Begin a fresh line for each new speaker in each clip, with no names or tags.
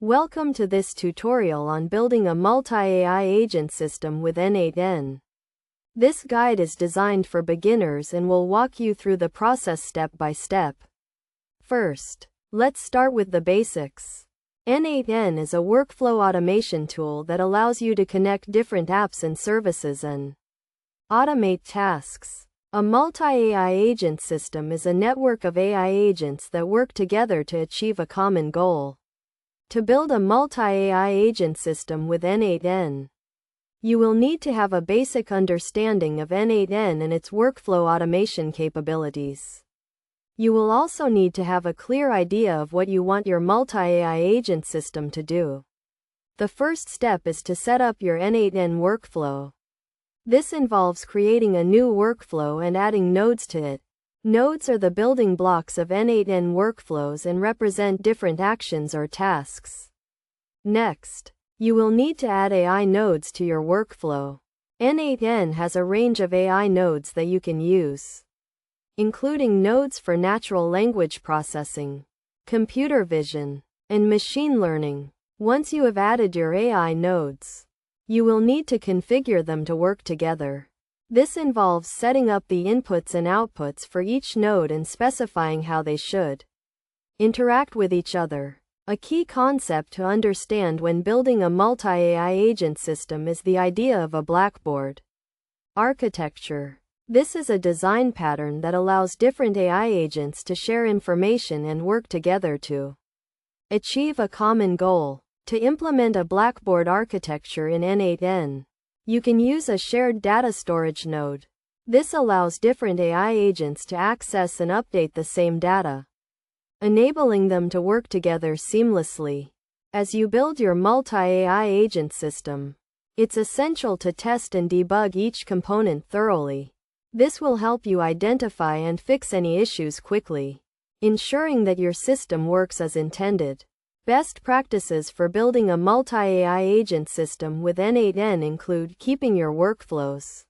Welcome to this tutorial on building a multi-AI agent system with N8N. This guide is designed for beginners and will walk you through the process step by step. First, let's start with the basics. N8N is a workflow automation tool that allows you to connect different apps and services and automate tasks. A multi-AI agent system is a network of AI agents that work together to achieve a common goal. To build a multi-AI agent system with N8N, you will need to have a basic understanding of N8N and its workflow automation capabilities. You will also need to have a clear idea of what you want your multi-AI agent system to do. The first step is to set up your N8N workflow. This involves creating a new workflow and adding nodes to it. Nodes are the building blocks of N8N workflows and represent different actions or tasks. Next, you will need to add AI nodes to your workflow. N8N has a range of AI nodes that you can use, including nodes for natural language processing, computer vision, and machine learning. Once you have added your AI nodes, you will need to configure them to work together. This involves setting up the inputs and outputs for each node and specifying how they should interact with each other. A key concept to understand when building a multi-AI agent system is the idea of a blackboard architecture. This is a design pattern that allows different AI agents to share information and work together to achieve a common goal. To implement a blackboard architecture in N8N, you can use a shared data storage node. This allows different AI agents to access and update the same data, enabling them to work together seamlessly. As you build your multi-AI agent system, it's essential to test and debug each component thoroughly. This will help you identify and fix any issues quickly, ensuring that your system works as intended. Best practices for building a multi-AI agent system with N8N include keeping your workflows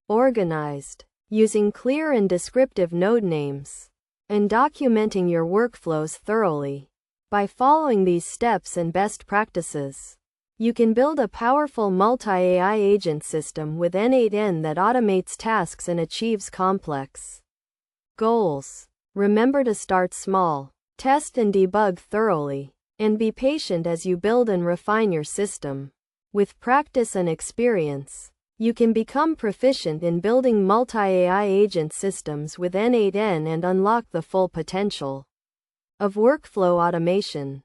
organized, using clear and descriptive node names, and documenting your workflows thoroughly. By following these steps and best practices, you can build a powerful multi-AI agent system with N8N that automates tasks and achieves complex goals. Remember to start small, test and debug thoroughly, and be patient as you build and refine your system. With practice and experience, you can become proficient in building multi-AI agent systems with N8N and unlock the full potential of workflow automation.